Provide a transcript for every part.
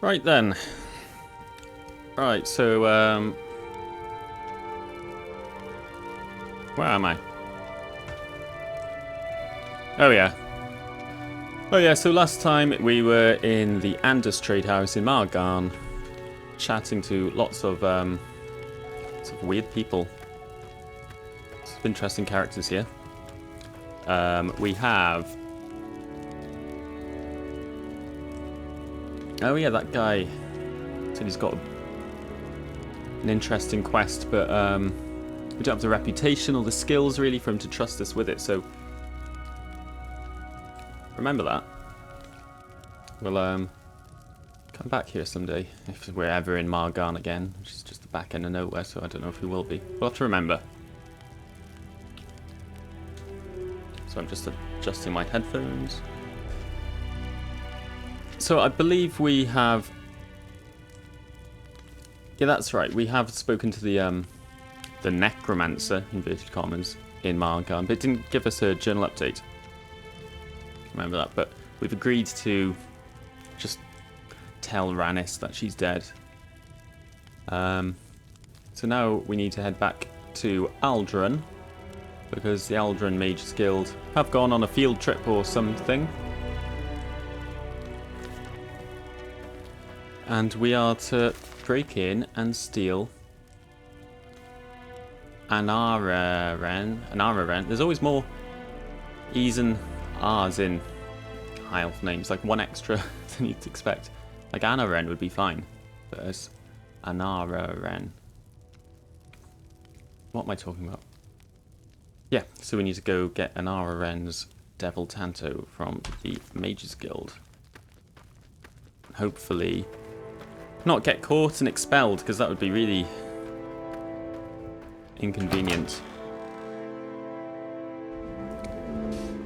Right then. Right, so, where am I? Oh yeah. Oh yeah, so last time we were in the Anders trade house in Margarn, chatting to lots of weird people. Some interesting characters here. We have... Oh yeah, that guy said he's got an interesting quest, but we don't have the reputation or the skills really for him to trust us with it, so remember that. We'll come back here someday if we're ever in Margarn again, which is just the back end of nowhere, so I don't know if we will be. We'll have to remember. So I'm just adjusting my headphones. So I believe we have... Yeah, that's right. We have spoken to the necromancer, inverted commas, in Margarn, but it didn't give us a journal update. Remember that, but we've agreed to just tell Rannis that she's dead. So now we need to head back to Aldrin, because the Aldrin Mages Guild have gone on a field trip or something. And we are to break in and steal an Araran. There's always more E's and R's in high elf names, like one extra than you'd expect. Like Anaran would be fine, but as Anararan. What am I talking about? Yeah, so we need to go get Anararan's Devil Tanto from the Mages Guild. Hopefully not get caught and expelled, because that would be really inconvenient.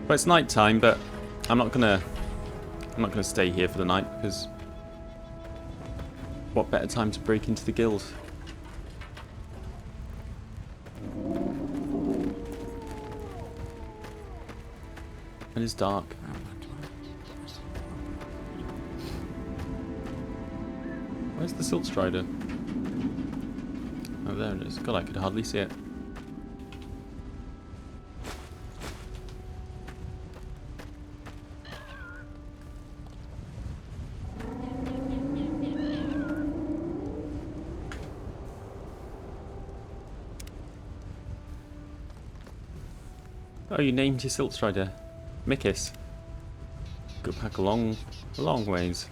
Well, it's night time, but I'm not gonna stay here for the night, because what better time to break into the guild? It is dark. Where's the Silt Strider? Oh, there it is. God, I could hardly see it. Oh, you named your Silt Strider Mikis. Go back a long ways.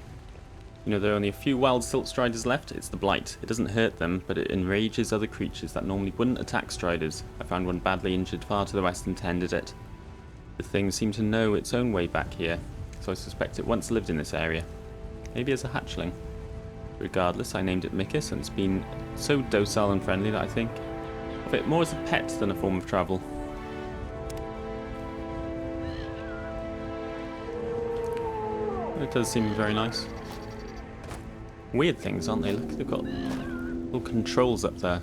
You know, there are only a few wild Silt Striders left. It's the Blight. It doesn't hurt them, but it enrages other creatures that normally wouldn't attack Striders. I found one badly injured far to the west and tended it. The thing seemed to know its own way back here, so I suspect it once lived in this area. Maybe as a hatchling. Regardless, I named it Mikis, and it's been so docile and friendly that I think of it more as a pet than a form of travel. It does seem very nice. Weird things, aren't they? Look, they've got little controls up there.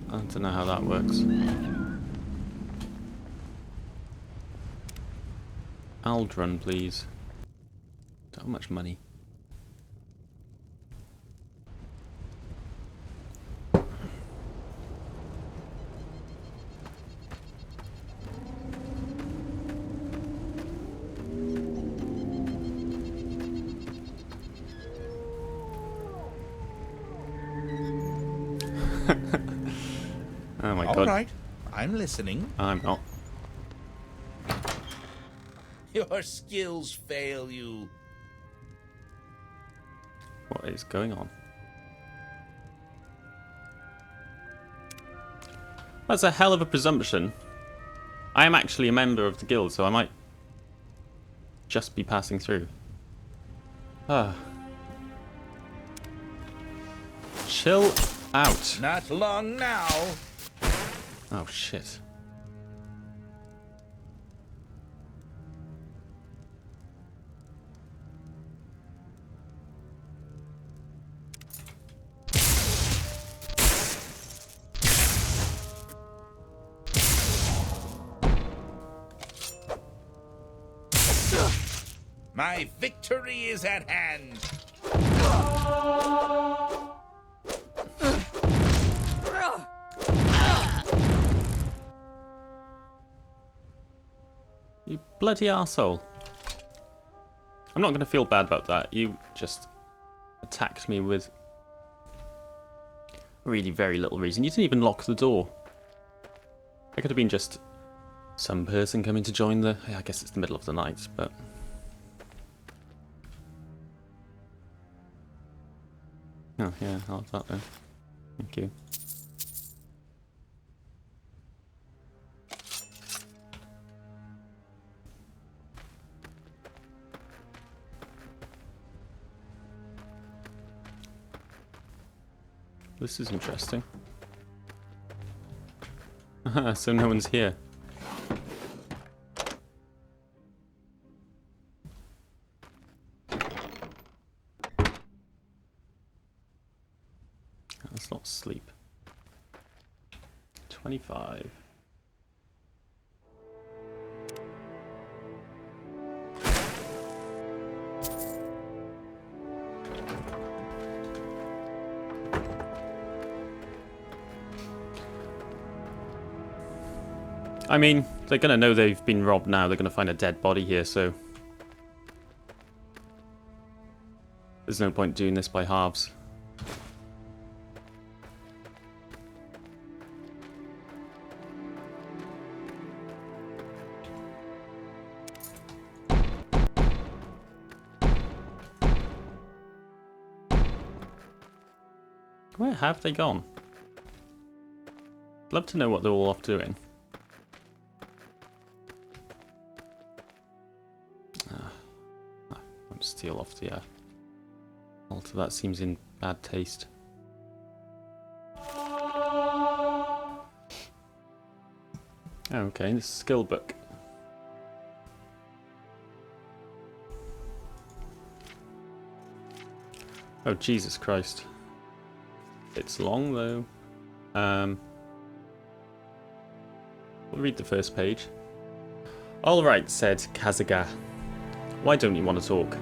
I don't know how that works. Aldrun, please. So much money. Oh my god. All right, I'm listening. I'm not. Your skills fail you. What is going on? That's a hell of a presumption. I am actually a member of the guild, so I might just be passing through. Ah. Chill out. Not long now. Oh shit. My victory is at hand. You bloody arsehole. I'm not going to feel bad about that. You just attacked me with really very little reason. You didn't even lock the door. It could have been just some person coming to join the... I guess it's the middle of the night, but... Oh, yeah, I'll have that then. Thank you. This is interesting. So no one's here. Let's not sleep. 25. I mean, they're going to know they've been robbed now. They're going to find a dead body here, so... There's no point doing this by halves. Where have they gone? I'd love to know what they're all off doing. Steal off the altar. That seems in bad taste. Okay, the skill book. Oh, Jesus Christ. It's long though. We'll read the first page. Alright, said Kazaga. Why don't you want to talk?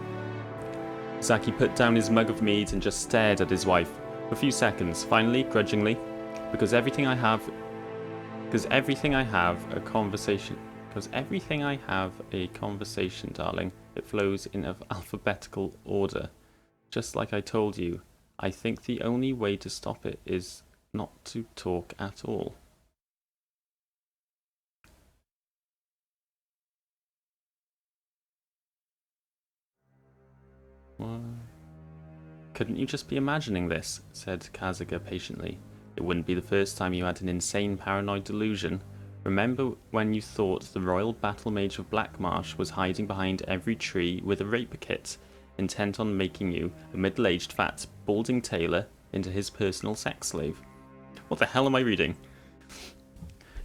Zaki put down his mug of mead and just stared at his wife for a few seconds, finally, grudgingly, because everything I have a conversation, darling, it flows in alphabetical order. Just like I told you, I think the only way to stop it is not to talk at all. What? Couldn't you just be imagining this? Said Kazaga patiently. It wouldn't be the first time you had an insane paranoid delusion. Remember when you thought the royal battle mage of Blackmarsh was hiding behind every tree with a rapier kit, intent on making you, a middle-aged, fat, balding tailor, into his personal sex slave? What the hell am I reading?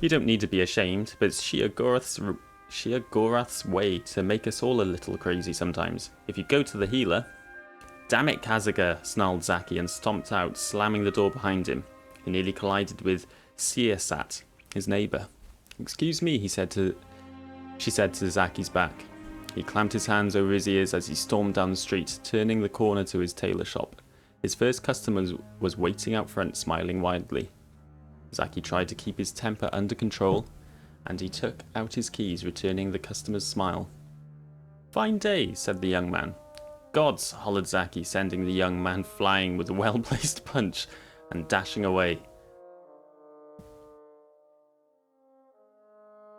You don't need to be ashamed, but it's sheer Gorath's way to make us all a little crazy sometimes. If you go to the healer... Damn it, Kazaga, snarled Zaki and stomped out, slamming the door behind him. He nearly collided with Siasat, his neighbour. Excuse me, she said to Zaki's back. He clamped his hands over his ears as he stormed down the street, turning the corner to his tailor shop. His first customer was waiting out front, smiling widely. Zaki tried to keep his temper under control, and he took out his keys, returning the customer's smile. Fine day, said the young man. Gods, hollered Zaki, sending the young man flying with a well-placed punch and dashing away.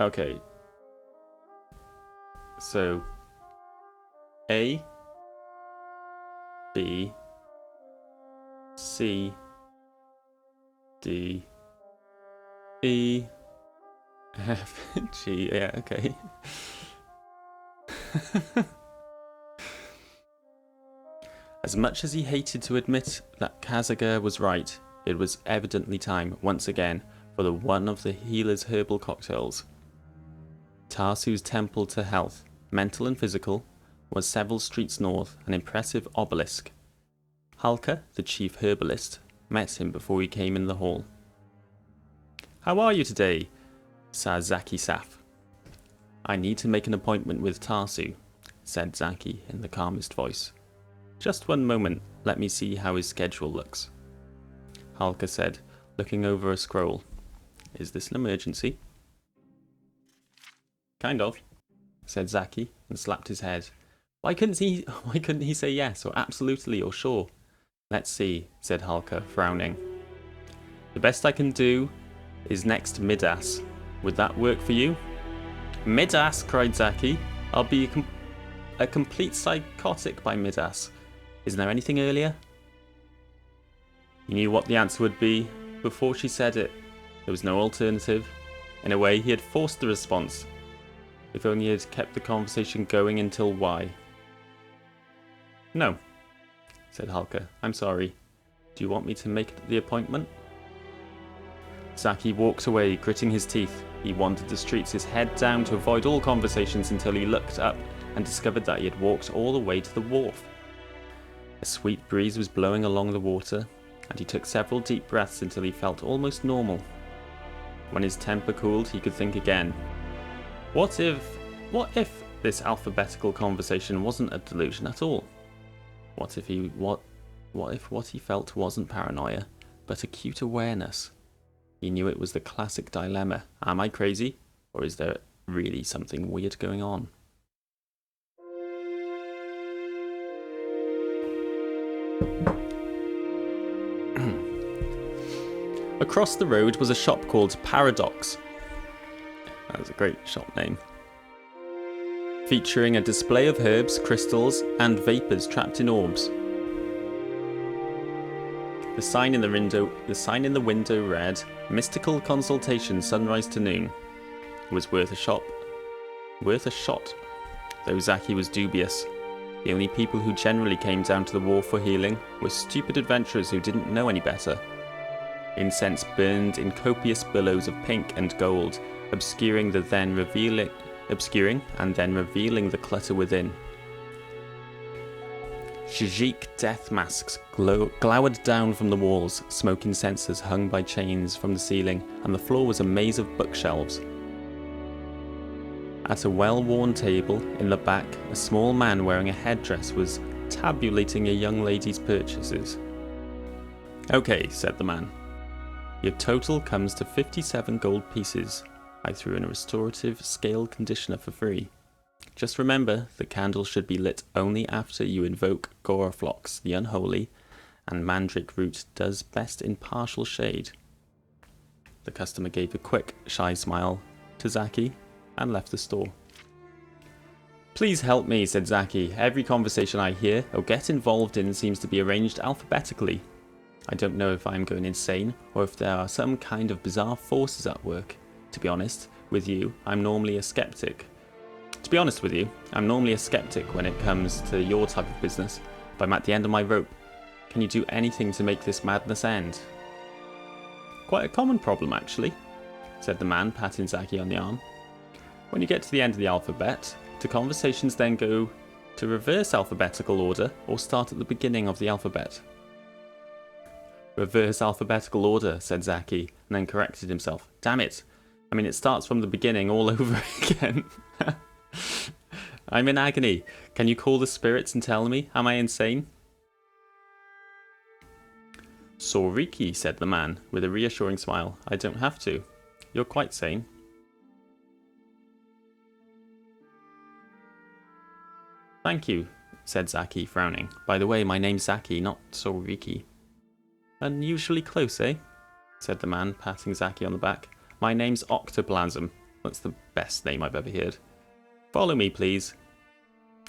Okay. So, A, B, C, D, E, F, G, yeah, okay. As much as he hated to admit that Kazaga was right, it was evidently time, once again, for one of the healer's herbal cocktails. Tarsu's temple to health, mental and physical, was several streets north, an impressive obelisk. Halka, the chief herbalist, met him before he came in the hall. How are you today, Sazaki Saf? I need to make an appointment with Tarsu. said Zaki in the calmest voice. Just one moment, let me see how his schedule looks. Halka said, looking over a scroll. Is this an emergency? Kind of, said Zaki and slapped his head. Why couldn't he say yes or absolutely or sure? Let's see, said Halka, frowning. The best I can do is next Midas. Would that work for you? Midas, cried Zaki. I'll be a complete psychotic by Midas. Isn't there anything earlier? He knew what the answer would be before she said it. There was no alternative. In a way, he had forced the response. If only he had kept the conversation going until why. No, said Halka. I'm sorry. Do you want me to make the appointment? Zaki walked away, gritting his teeth. He wandered the streets, his head down to avoid all conversations until he looked up and discovered that he had walked all the way to the wharf. A sweet breeze was blowing along the water, and he took several deep breaths until he felt almost normal. When his temper cooled, he could think again. What if this alphabetical conversation wasn't a delusion at all? What if what he felt wasn't paranoia, but acute awareness? He knew it was the classic dilemma. Am I crazy? Or is there really something weird going on? Across the road was a shop called Paradox. That was a great shop name. Featuring a display of herbs, crystals, and vapours trapped in orbs. The sign in the window read, "Mystical consultation, sunrise to noon." It was worth a shot. Though Zaki was dubious. The only people who generally came down to the wharf for healing were stupid adventurers who didn't know any better. Incense burned in copious billows of pink and gold, obscuring and then revealing the clutter within. Shajik death masks glowered down from the walls, smoke incensers hung by chains from the ceiling, and the floor was a maze of bookshelves. At a well-worn table in the back, a small man wearing a headdress was tabulating a young lady's purchases. Okay, said the man. Your total comes to 57 gold pieces. I threw in a restorative scale conditioner for free. Just remember, the candle should be lit only after you invoke Goraflox, the Unholy, and Mandrake Root does best in partial shade. The customer gave a quick, shy smile to Zaki and left the store. Please help me, said Zaki. Every conversation I hear or get involved in seems to be arranged alphabetically. I don't know if I'm going insane or if there are some kind of bizarre forces at work. To be honest with you, I'm normally a skeptic when it comes to your type of business, but I'm at the end of my rope. Can you do anything to make this madness end? Quite a common problem, actually, said the man, patting Zaki on the arm. When you get to the end of the alphabet, do conversations then go to reverse alphabetical order or start at the beginning of the alphabet? Reverse alphabetical order, said Zaki, and then corrected himself. Damn it. I mean, it starts from the beginning all over again. I'm in agony. Can you call the spirits and tell me? Am I insane? Soriki, said the man, with a reassuring smile. I don't have to. You're quite sane. Thank you, said Zaki, frowning. By the way, my name's Zaki, not Soriki. Unusually close, eh? Said the man, patting Zaki on the back. My name's Octoplasm. That's the best name I've ever heard. Follow me, please.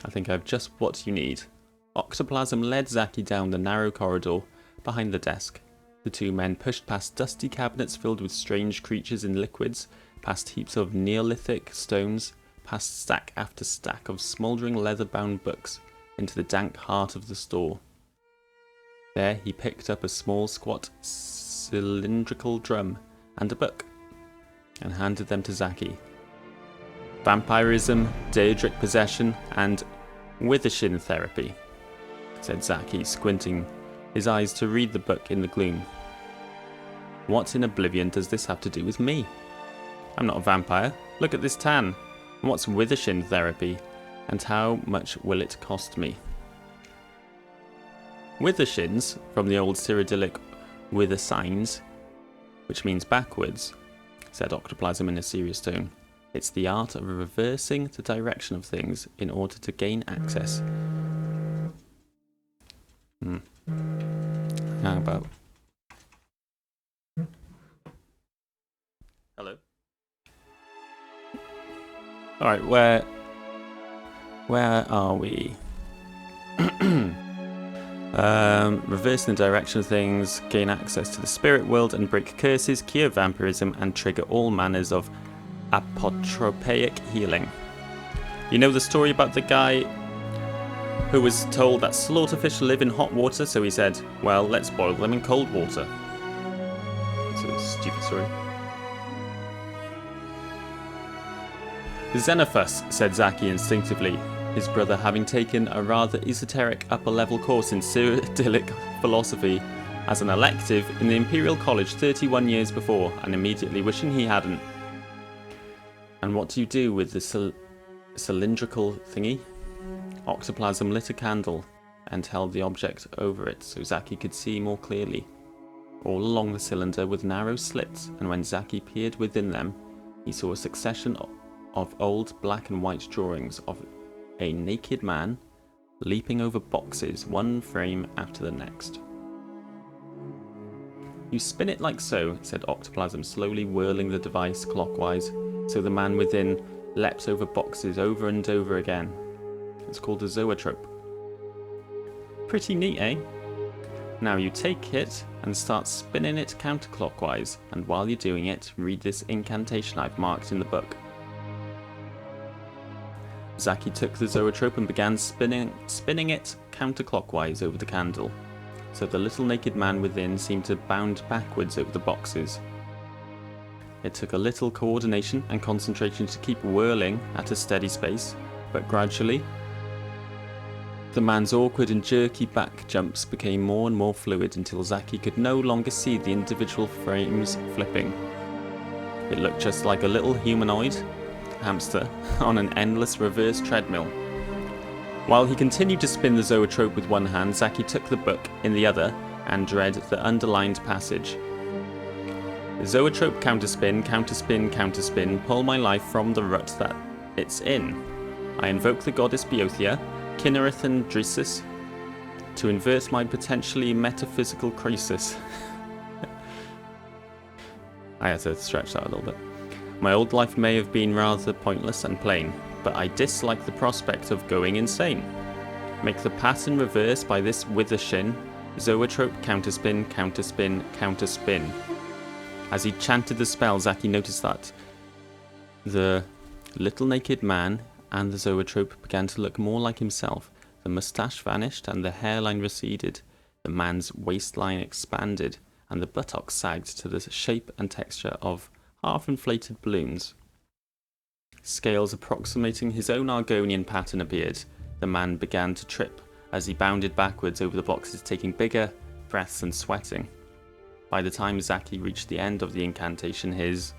I think I've just what you need. Octoplasm led Zaki down the narrow corridor behind the desk. The two men pushed past dusty cabinets filled with strange creatures in liquids, past heaps of Neolithic stones, past stack after stack of smouldering leather-bound books, into the dank heart of the store. There he picked up a small, squat, cylindrical drum and a book, and handed them to Zaki. Vampirism, Daedric possession, and Withershin therapy, said Zaki, squinting his eyes to read the book in the gloom. What in oblivion does this have to do with me? I'm not a vampire. Look at this tan. And what's Withershin therapy? And how much will it cost me? Withershins, from the old Cyrodiilic wither signs, which means backwards, said Octoplasm in a serious tone. It's the art of reversing the direction of things in order to gain access. How about... Hello? Alright, where are we? Reversing the direction of things, gain access to the spirit world and break curses, cure vampirism, and trigger all manners of apotropaic healing. You know the story about the guy who was told that slaughterfish live in hot water, so he said, well, let's boil them in cold water. It's a stupid story. Xenophus, said Zaki instinctively, his brother having taken a rather esoteric upper-level course in Cyrodiilic philosophy as an elective in the Imperial College 31 years before, and immediately wishing he hadn't. And what do you do with the cylindrical thingy? Octoplasm lit a candle and held the object over it so Zaki could see more clearly. All along the cylinder were narrow slits, and when Zaki peered within them, he saw a succession of old black and white drawings of a naked man leaping over boxes, one frame after the next. You spin it like so, said Octoplasm, slowly whirling the device clockwise, so the man within leapt over boxes over and over again. It's called a zoetrope. Pretty neat, eh? Now you take it and start spinning it counterclockwise, and while you're doing it, read this incantation I've marked in the book. Zaki took the zoetrope and began spinning it counterclockwise over the candle, so the little naked man within seemed to bound backwards over the boxes. It took a little coordination and concentration to keep whirling at a steady pace, but gradually, the man's awkward and jerky back jumps became more and more fluid until Zaki could no longer see the individual frames flipping. It looked just like a little humanoid hamster on an endless reverse treadmill. While he continued to spin the zoetrope with one hand, Zaki took the book in the other and read the underlined passage. Zoetrope counterspin, counterspin, counterspin, pull my life from the rut that it's in. I invoke the goddess Boethia, Kinnereth and Drisus to invert my potentially metaphysical crisis. I had to stretch that a little bit. My old life may have been rather pointless and plain, but I dislike the prospect of going insane. Make the pattern reverse by this withershin, zoetrope counterspin, counterspin, counterspin. As he chanted the spell, Zaki noticed that the little naked man and the zoetrope began to look more like himself. The moustache vanished and the hairline receded. The man's waistline expanded and the buttocks sagged to the shape and texture of half-inflated balloons. Scales approximating his own Argonian pattern appeared. The man began to trip as he bounded backwards over the boxes, taking bigger breaths and sweating. By the time Zaki reached the end of the incantation, his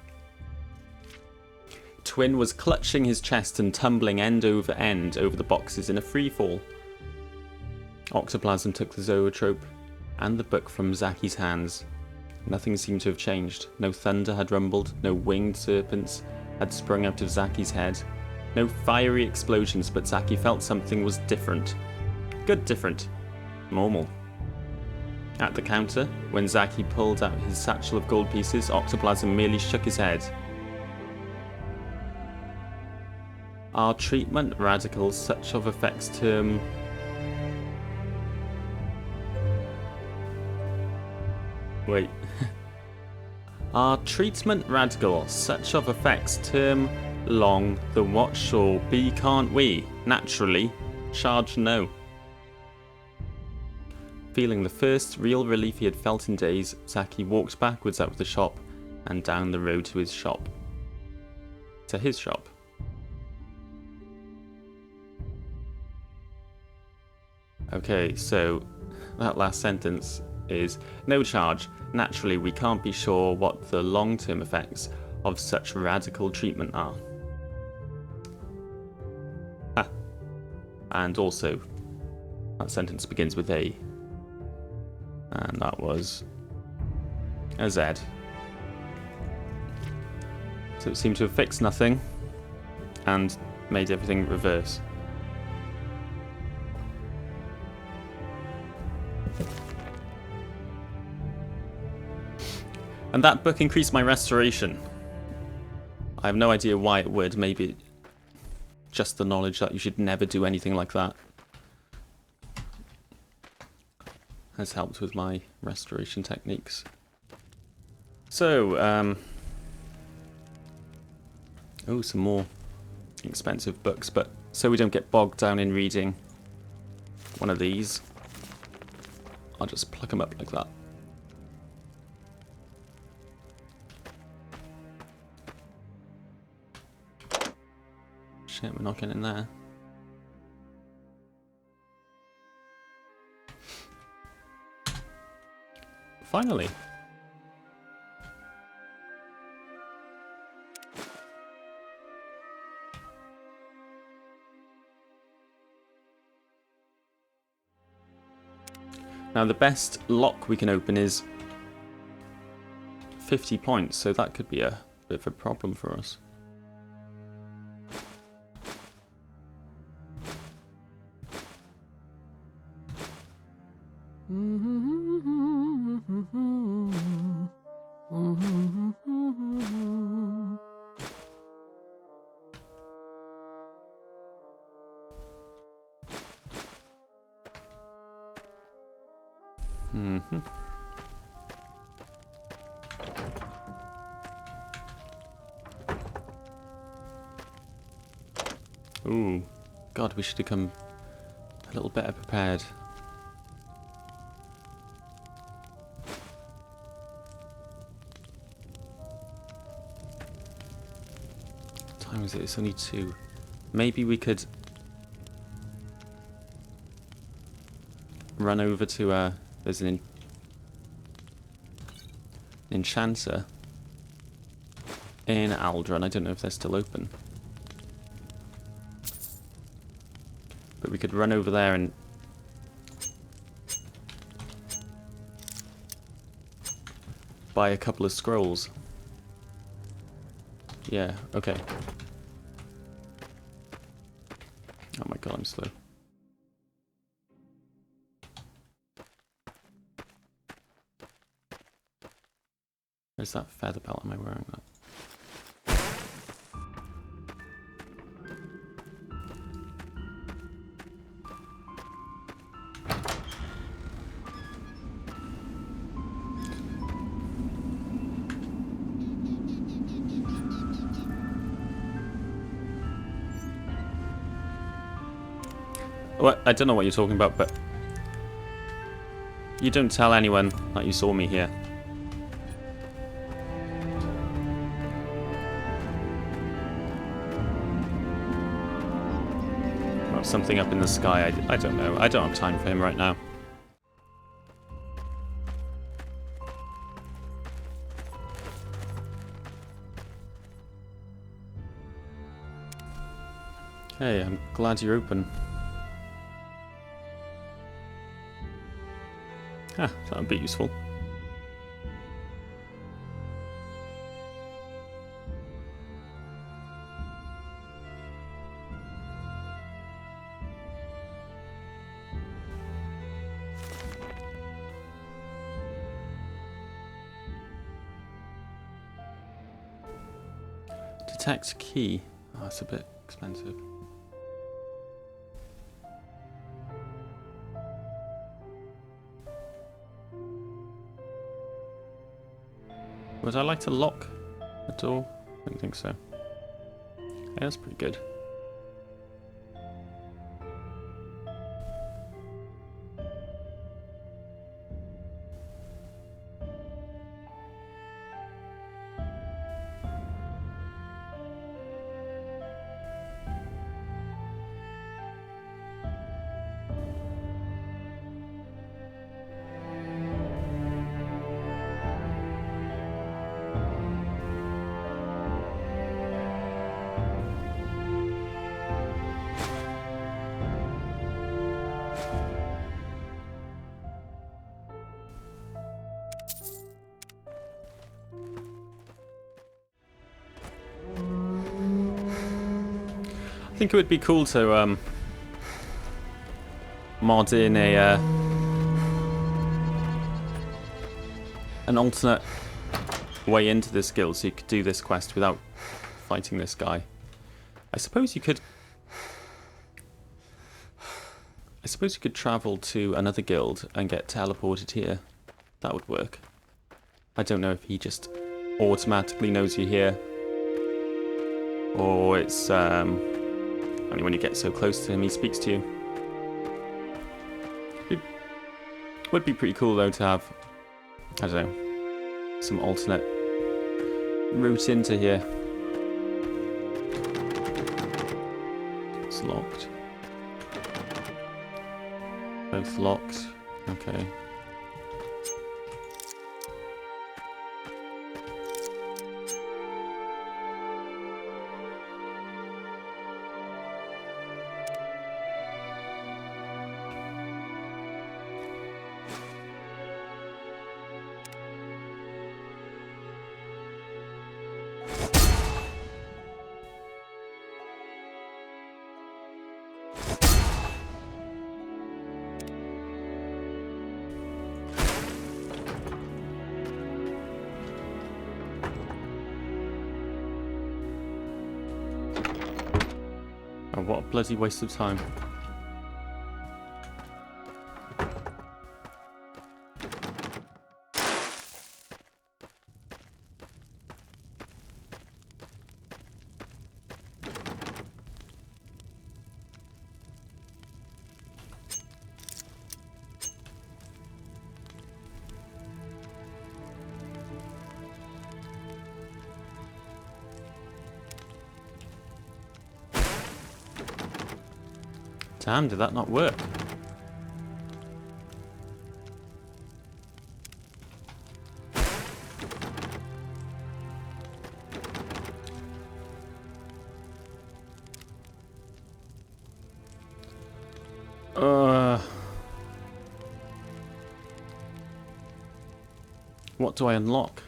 twin was clutching his chest and tumbling end over the boxes in a free fall. Octoplasm took the zoetrope and the book from Zaki's hands. Nothing seemed to have changed. No thunder had rumbled, no winged serpents had sprung out of Zaki's head, no fiery explosions, but Zaki felt something was different. Good different. Normal. At the counter, when Zaki pulled out his satchel of gold pieces, Octoplasm merely shook his head. Are treatment radicals such of effects term... Wait. Are treatment radical such of effects term long the what shall be can't we? Naturally. Charge no. Feeling the first real relief he had felt in days, Zaki walked backwards out of the shop and down the road to his shop. To his shop. Okay, so that last sentence is no charge. Naturally, we can't be sure what the long-term effects of such radical treatment are. Ah, And also, that sentence begins with A. And that was a Z. So it seemed to have fixed nothing and made everything reverse. And that book increased my restoration. I have no idea why it would. Maybe just the knowledge that you should never do anything like that has helped with my restoration techniques. So, oh, some more expensive books, but so we don't get bogged down in reading one of these, I'll just pluck them up like that. Shit, we're not getting there. Finally. Now the best lock we can open is 50 points, so that could be a bit of a problem for us. Ooh, God, we should have come a little better prepared. What time is it? It's only 2. Maybe we could run over to there's an enchanter in Aldrun. I don't know if they're still open. But we could run over there and buy a couple of scrolls. Yeah, okay. Oh my god, I'm slow. Where's that feather belt? Am I wearing that? Well, I don't know what you're talking about, but you don't tell anyone that you saw me here. Well, something up in the sky, I don't know. I don't have time for him right now. Hey, I'm glad you're open. Ah, that would be useful. Detect key. Oh, that's a bit expensive. Would I like to lock a door? I don't think so. Yeah, that's pretty good. I think it would be cool to mod in an alternate way into this guild so you could do this quest without fighting this guy. I suppose you could travel to another guild and get teleported here. That would work. I don't know if he just automatically knows you're here, or it's only when you get so close to him he speaks to you. It would be pretty cool though to have, I don't know, some alternate route into here. It's locked. Both locked. Okay. Oh, what a bloody waste of time. Damn, did that not work? What do I unlock?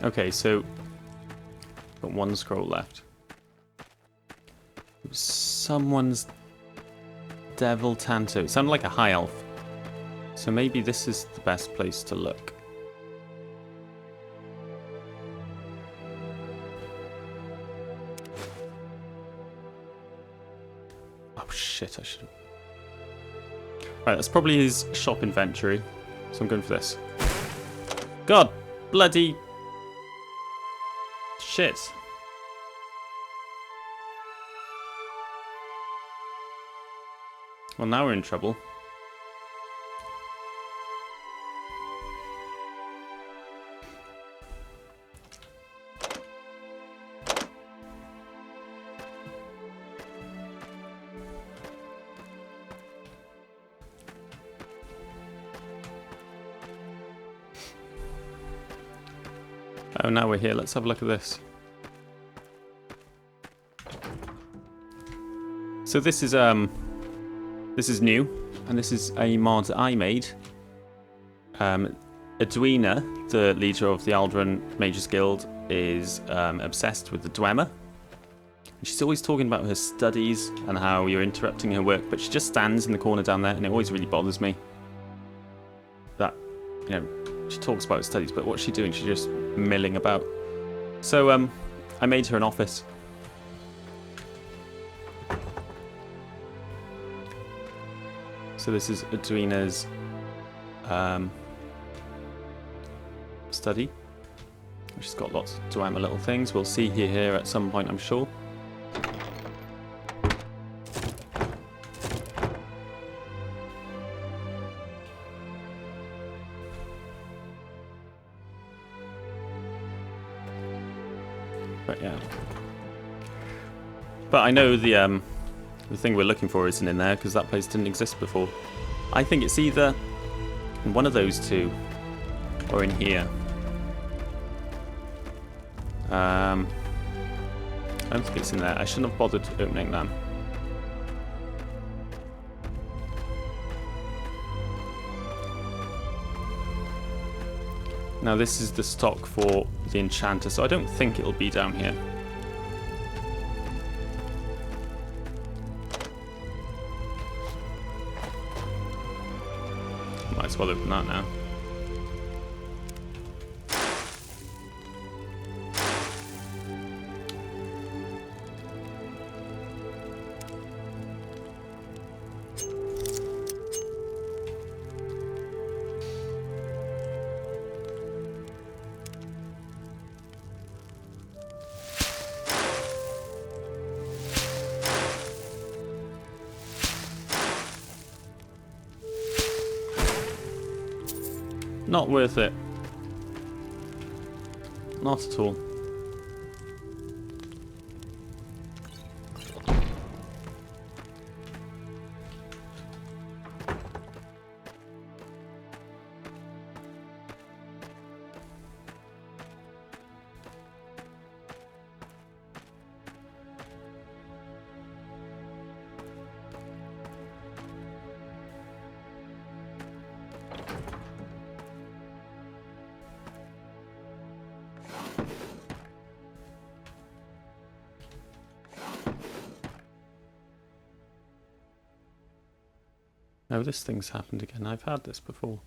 Okay, so got one scroll left. Someone's Devil Tanto. It sounded like a high elf. So maybe this is the best place to look. Oh shit, I should have... Right, that's probably his shop inventory. So I'm going for this. God bloody shit. Well, now we're in trouble. Oh, now we're here. Let's have a look at this. So this is new, and this is a mod I made. Edwina, the leader of the Aldrin Mages Guild, is obsessed with the dwemer. She's always talking about her studies and how you're interrupting her work, but she just stands in the corner down there, and it always really bothers me. That, you know, she talks about her studies, but what's she doing? She's just milling about. So I made her an office. So this is Edwina's study. She's got lots of dwemer little things. We'll see here at some point, I'm sure. But yeah. But I know the thing we're looking for isn't in there because that place didn't exist before. I think it's either in one of those two or in here. I don't think it's in there. I shouldn't have bothered opening them. Now this is the stock for the enchanter, so I don't think it'll be down here. Might as well open that now. Not worth it. Not at all. Oh, this thing's happened again. I've had this before.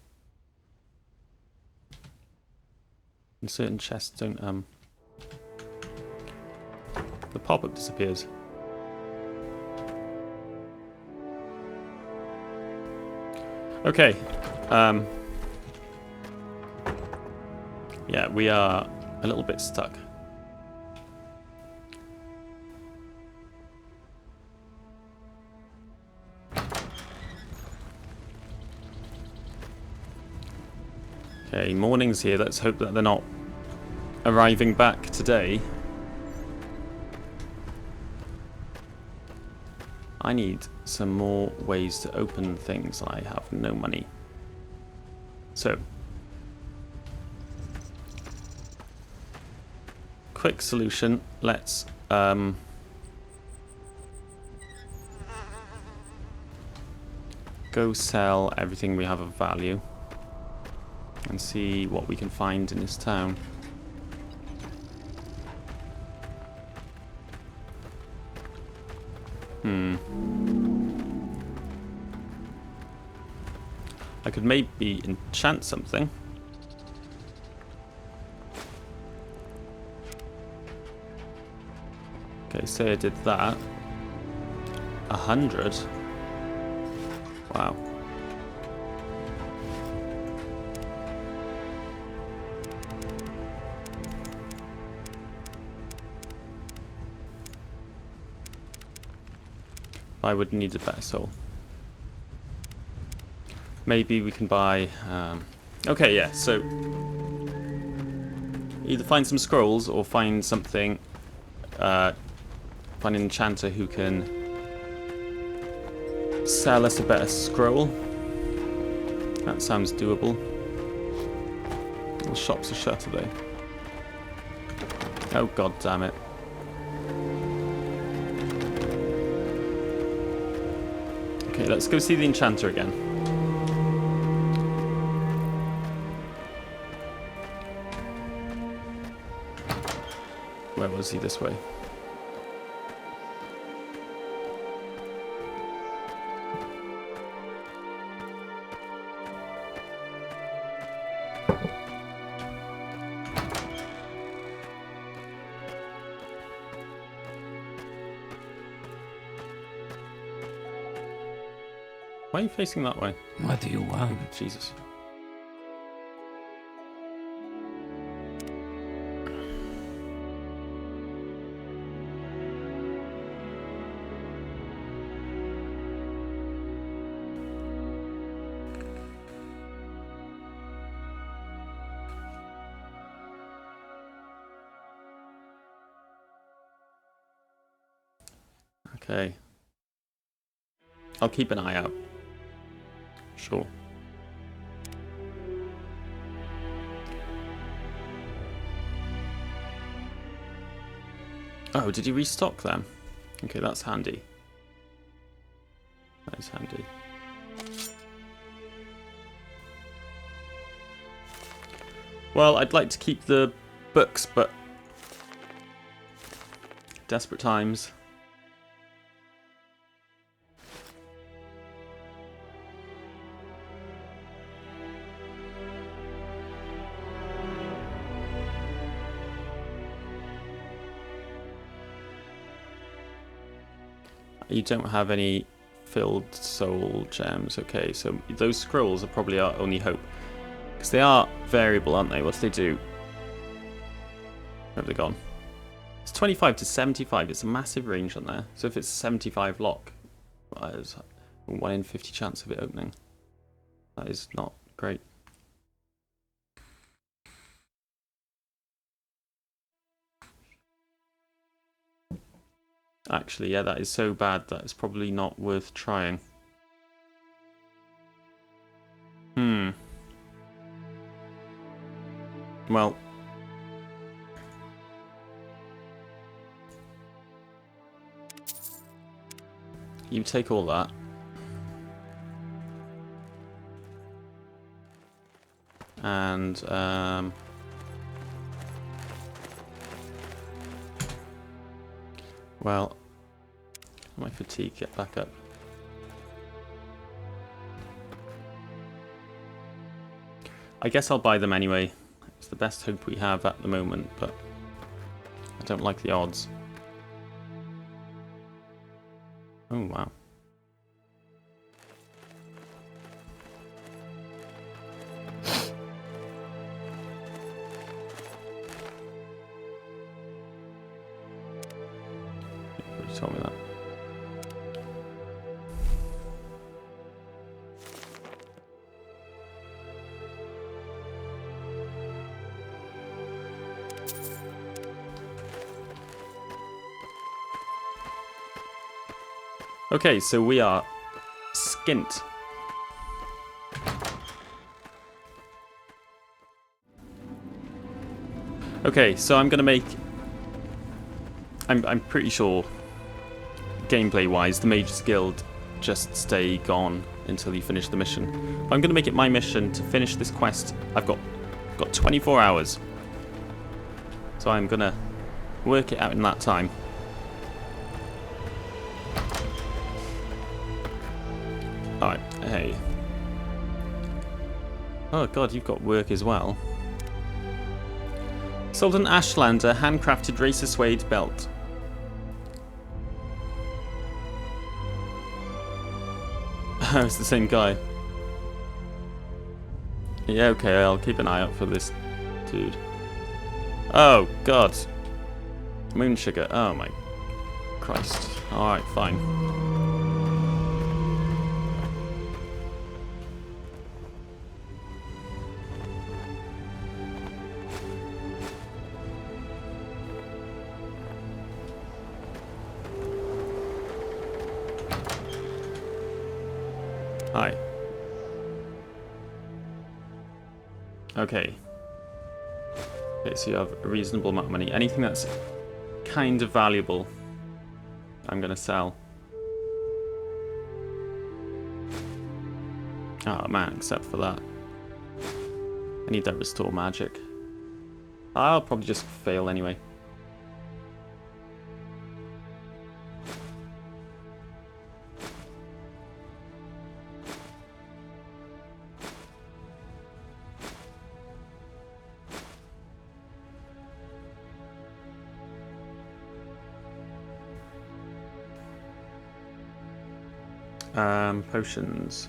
And certain chests don't, the pop-up disappears. Okay. Yeah, we are a little bit stuck. Okay, morning's here. Let's hope that they're not arriving back today. I need some more ways to open things. I have no money. So, quick solution. Let's go sell everything we have of value and see what we can find in this town. I could maybe enchant something. Okay, say I did that. 100. Wow. I would need a better soul. Maybe we can buy... okay, yeah, so... either find some scrolls or find something... find an enchanter who can... sell us a better scroll. That sounds doable. The shops are shut, are they? Oh, god damn it. Okay, let's go see the enchanter again. Where was he? This way. Why are you facing that way? What do you want? Jesus. Okay. I'll keep an eye out. Sure. Oh, did you restock them? Okay, that's handy. That is handy. Well, I'd like to keep the books, but desperate times. You don't have any filled soul gems. Okay, so those scrolls are probably our only hope. Because they are variable, aren't they? What do they do? Where have they gone? It's 25 to 75. It's a massive range on there. So if it's 75 lock, there's a 1 in 50 chance of it opening. That is not great. Actually, yeah, that is so bad that it's probably not worth trying. Well. You take all that. And, well, my fatigue, get back up. I guess I'll buy them anyway. It's the best hope we have at the moment, but I don't like the odds. Oh, wow. You told me that. Okay, so we are skint. Okay, so I'm gonna make. I'm pretty sure, gameplay-wise, the Mage's Guild just stay gone until you finish the mission. I'm gonna make it my mission to finish this quest. I've got 24 hours, so I'm gonna work it out in that time. Alright, hey. Oh god, you've got work as well. Sold an Ashlander handcrafted racer suede belt. Oh, it's the same guy. Yeah, okay, I'll keep an eye out for this dude. Oh god. Moon sugar, oh my Christ. Alright, fine. Hi. Okay. Okay, so you have a reasonable amount of money. Anything that's kind of valuable, I'm gonna sell. Oh man, except for that. I need that restore magic. I'll probably just fail anyway. Potions.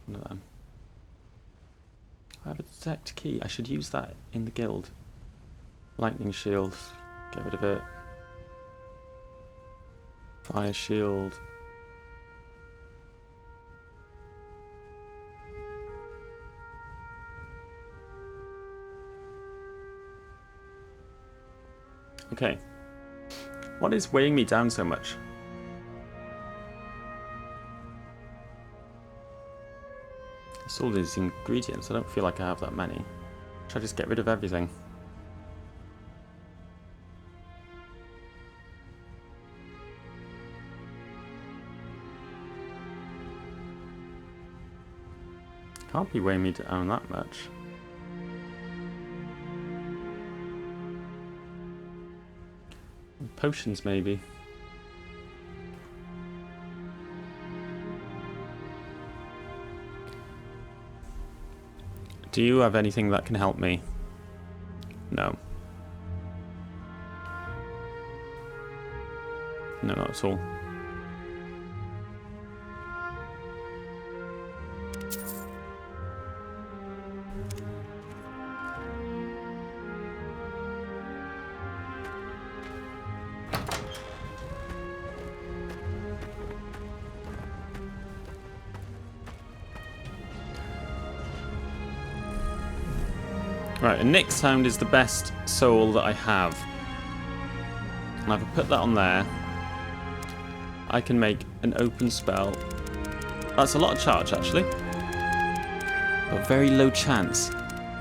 One of them. I have a detect key. I should use that in the guild. Lightning shield. Get rid of it. Fire shield. Okay. What is weighing me down so much? It's all these ingredients. I don't feel like I have that many. Should I just get rid of everything? Can't be weighing me down that much. Potions, maybe. Do you have anything that can help me? No. No, not at all. Right, a Nyx Hound is the best soul that I have. And if I put that on there, I can make an open spell. That's a lot of charge, actually. But very low chance.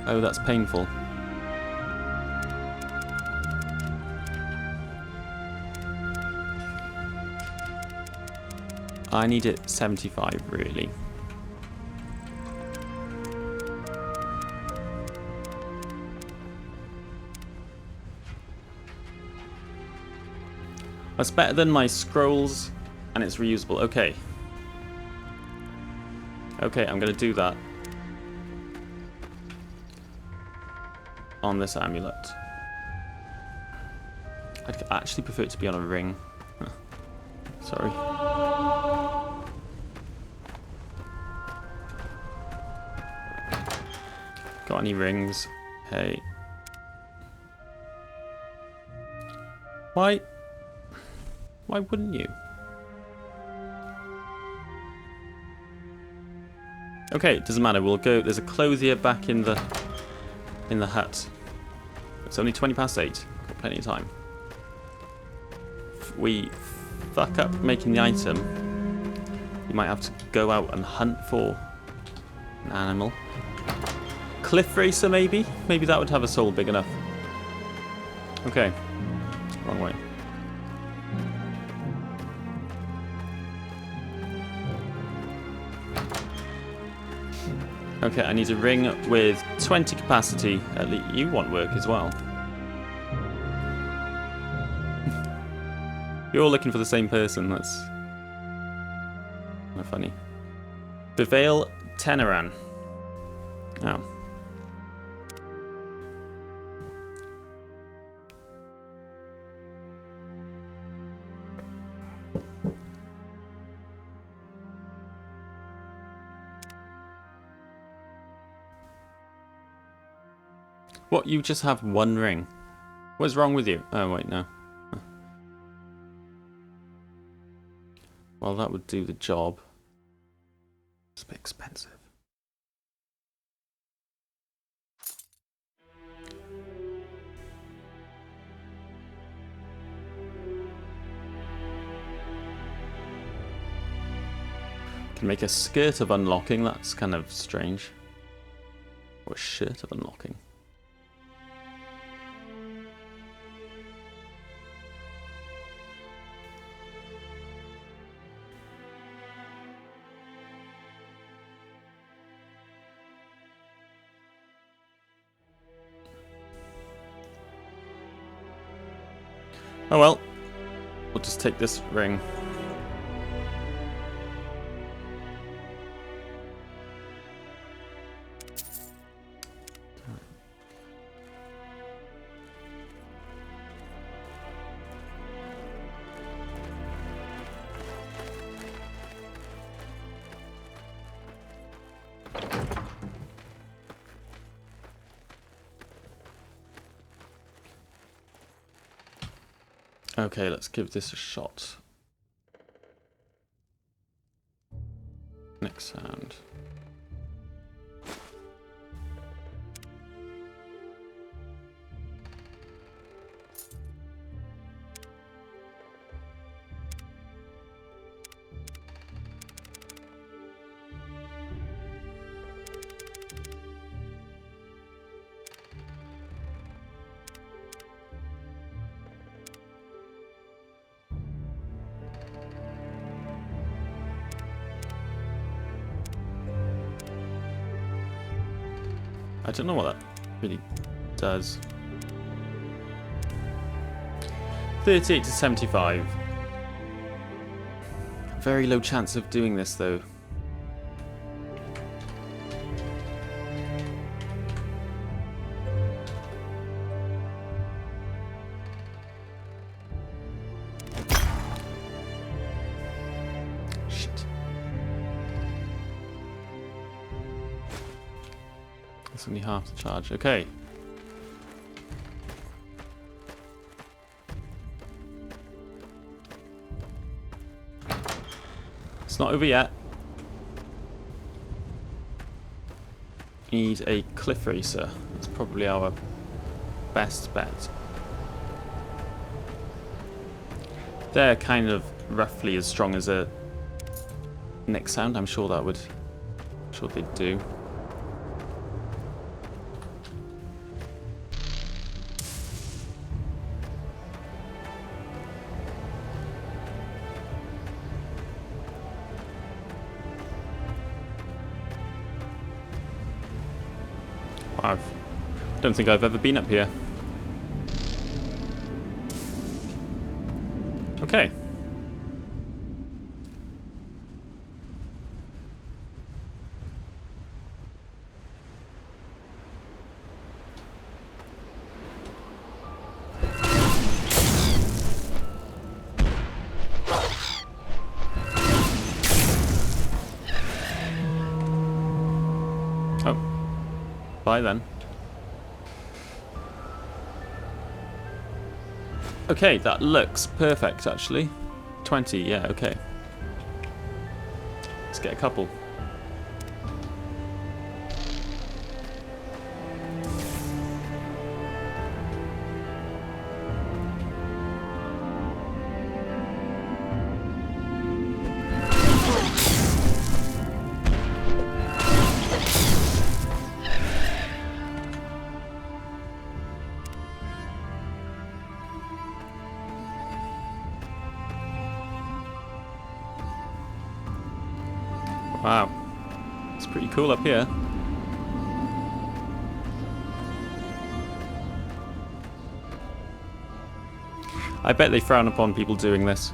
Oh, that's painful. I need it 75, really. That's better than my scrolls, and it's reusable. Okay. Okay, I'm going to do that on this amulet. I'd actually prefer it to be on a ring. Sorry. Got any rings? Hey. Why wouldn't you? Okay, it doesn't matter. We'll go. There's a clothier back in the hut. It's only 20 past 8. Got plenty of time. If we fuck up making the item, you might have to go out and hunt for an animal. Cliff Racer, maybe? Maybe that would have a soul big enough. Okay. Wrong way. Okay, I need a ring with 20 capacity. At least you want work as well. You're all looking for the same person. That's kind of funny. Bevail Teneran. Oh. What, you just have one ring? What's wrong with you? Oh, wait, no. Well, that would do the job. It's a bit expensive. Can make a skirt of unlocking, that's kind of strange. Or a shirt of unlocking. Oh well, we'll just take this ring. Okay, let's give this a shot. Next sound. I don't know what that really does. 38 to 75. Very low chance of doing this though. Shit. That's only half the charge. Okay. It's not over yet. Need a cliff racer. That's probably our best bet. They're kind of roughly as strong as a Nick sound. I'm sure that would. I'm sure they'd do. I don't think I've ever been up here. Okay. Oh. Bye then. Okay, that looks perfect actually. 20, yeah, okay. Let's get a couple. Wow, it's pretty cool up here. I bet they frown upon people doing this.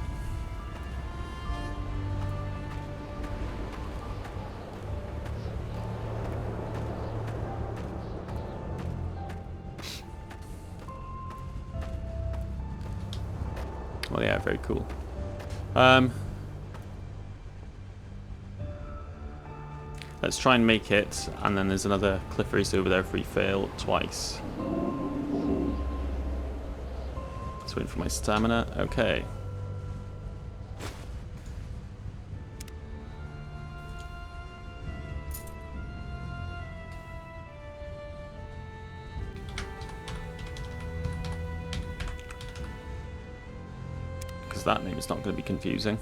Well, yeah, very cool. Let's try and make it, and then there's another cliff race over there if we fail twice. Let's wait for my stamina. Okay. Because that name is not going to be confusing.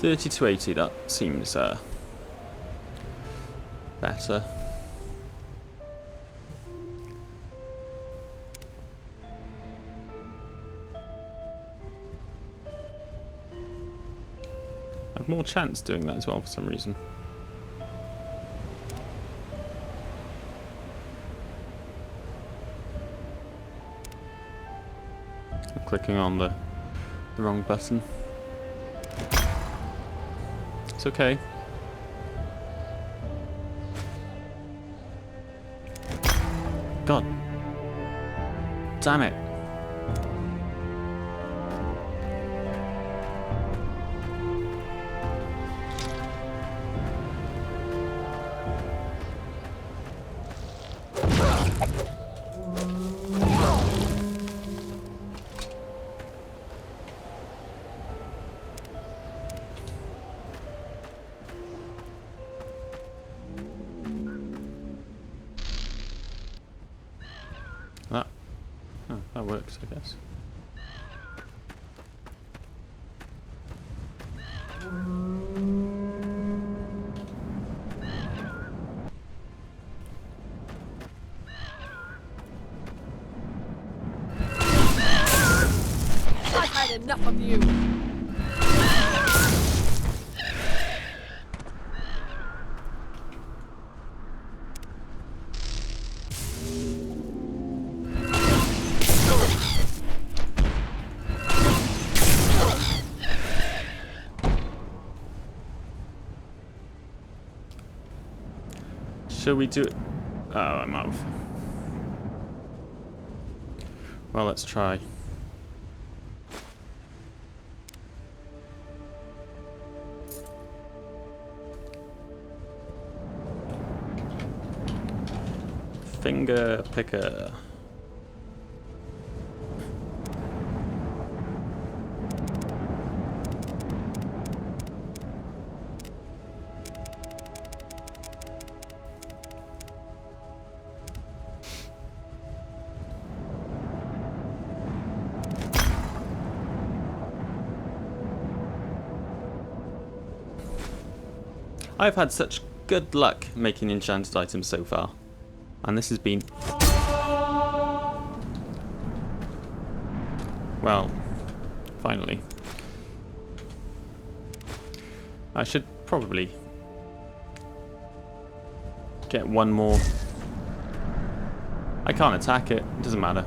$30 to $80, that seems better. I have more chance doing that as well for some reason. I'm clicking on the wrong button. It's okay. God. Damn it. That works, I guess. had enough of you. Shall we do it? Oh, I'm out. Well, let's try. Finger picker. I've had such good luck making enchanted items so far, and this has been, well, finally. I should probably get one more. I can't attack it, it doesn't matter.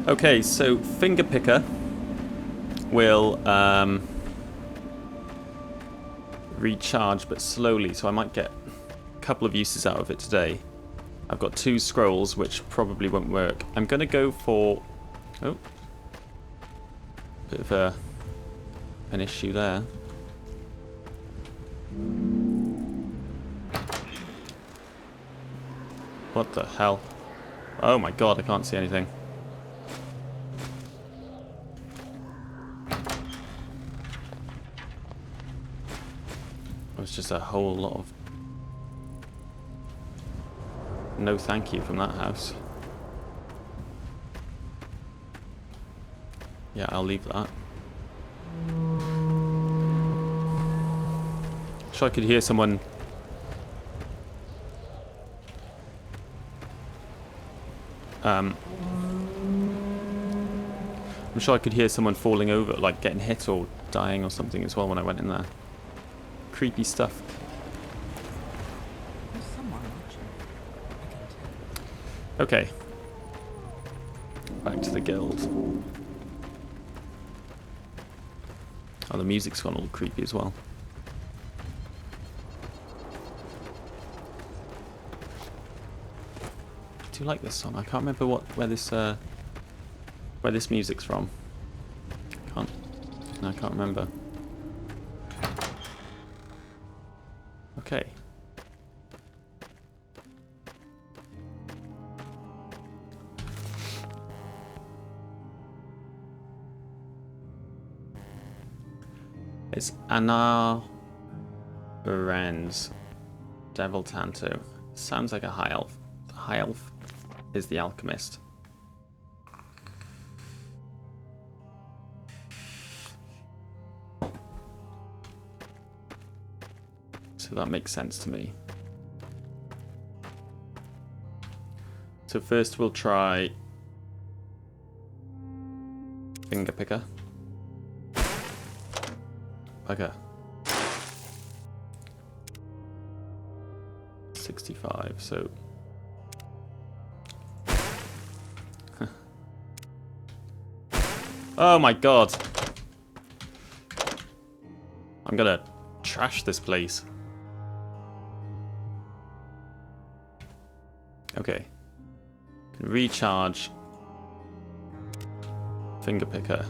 Okay, so finger picker will recharge, but slowly, so I might get a couple of uses out of it today. I've got 2 scrolls, which probably won't work. I'm going to go for... Oh. Bit of an issue there. What the hell? Oh my god, I can't see anything. It's just a whole lot of no thank you from that house. Yeah, I'll leave that. Sure, I could hear someone. I'm sure I could hear someone falling over, like getting hit or dying or something as well when I went in there. Creepy stuff. There's someone watching. I can tell. Okay. Back to the guild. Oh, the music's gone all creepy as well. I do like this song. I can't remember where this music's from. I can't remember. Okay. It's Anaran's Devil Tanto. Sounds like a high elf. The high elf is the alchemist. So that makes sense to me. So first we'll try finger picker. Bugger. 65, so oh my god. I'm gonna trash this place. Okay. Recharge finger picker.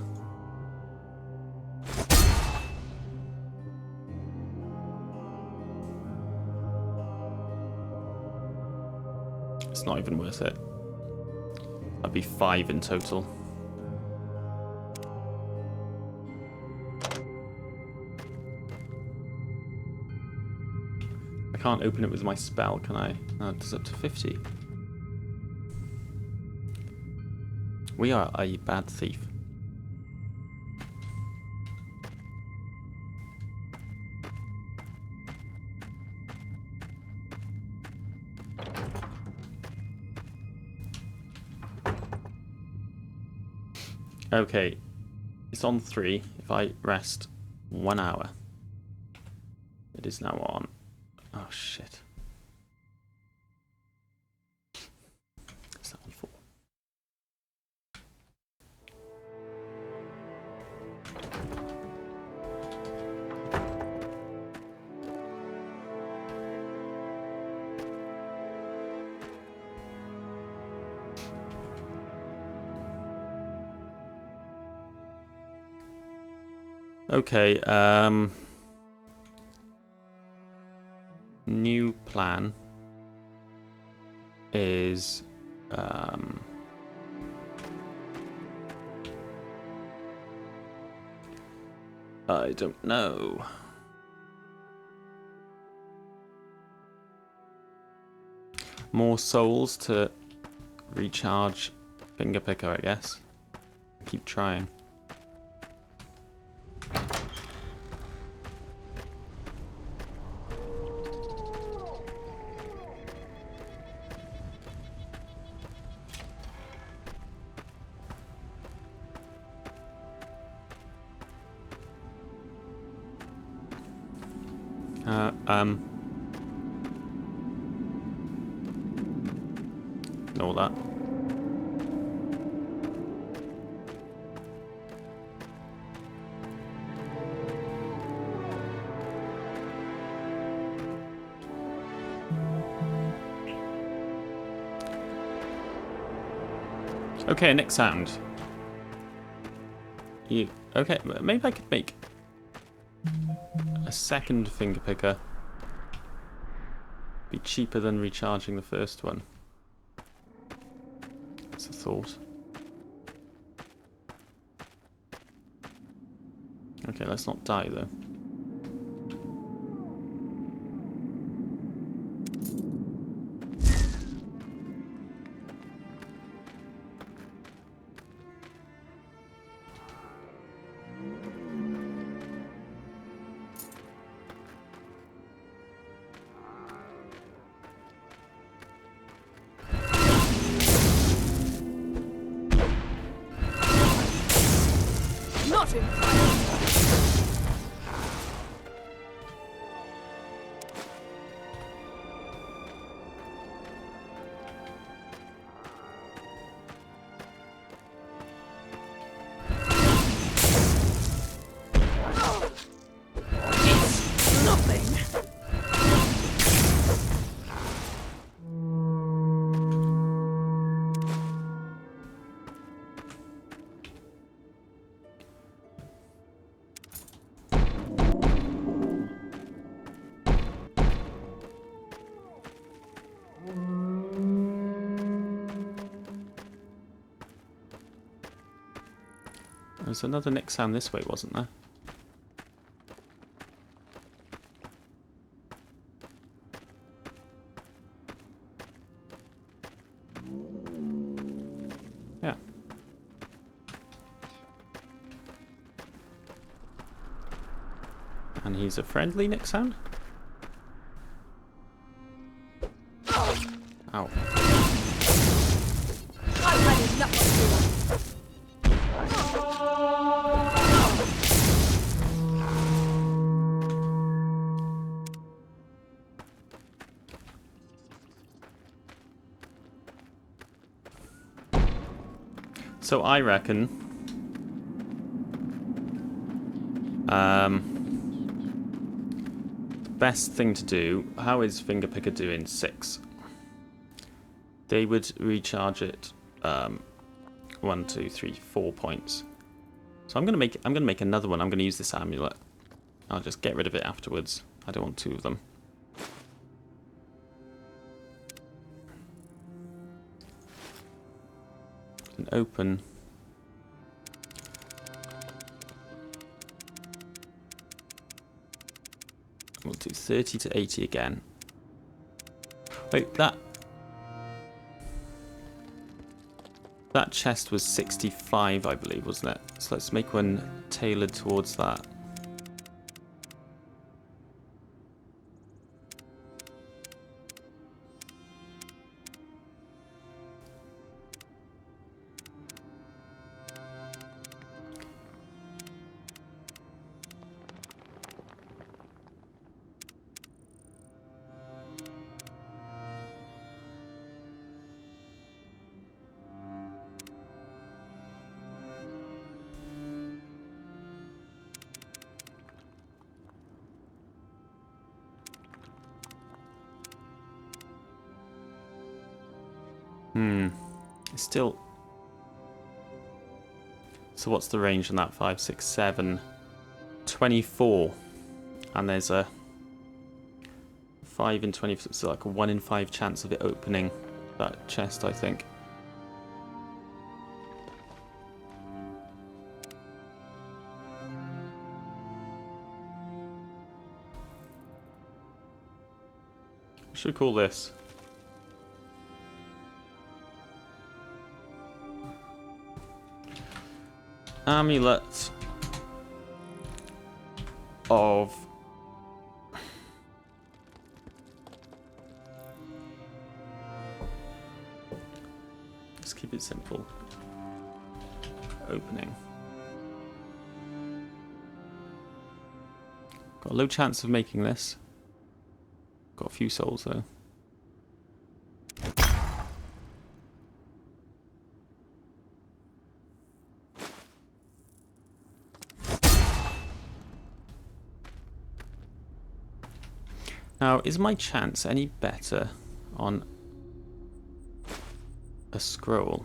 It's not even worth it. That'd be 5 in total. I can't open it with my spell, can I? No, it does up to 50. We are a bad thief. Okay, it's on 3. If I rest 1 hour, it is now on. Oh shit. Is that on 4? Okay, new plan is I don't know. More souls to recharge fingerpicker, I guess. Keep trying. Ignore that. Okay, next sound. Okay, maybe I could make a second finger picker. Be cheaper than recharging the first one. That's a thought. Okay, let's not die though. There's another next sound this way, wasn't there? Yeah. And he's a friendly next sound? Ow. So I reckon the best thing to do, how is fingerpicker doing 6? They would recharge it 1, 2, 3, 4 points. So I'm gonna make another one. I'm gonna use this amulet. I'll just get rid of it afterwards. I don't want 2 of them. And open. We'll do 30 to 80 again. Wait, that That chest was 65, I believe, wasn't it? So let's make one tailored towards that. It's still... So what's the range on that? 5, 6, 7... 24. And there's a 5 in 20, so like a 1 in 5 chance of it opening that chest, I think. What should we call this? Amulet of let's keep it simple. Opening. Got a low chance of making this. Got a few souls though. Now, is my chance any better on a scroll?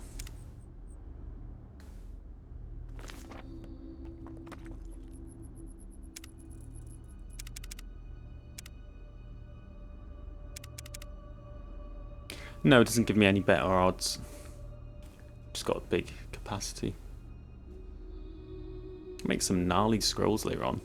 No, it doesn't give me any better odds. Just got a big capacity. Make some gnarly scrolls later on.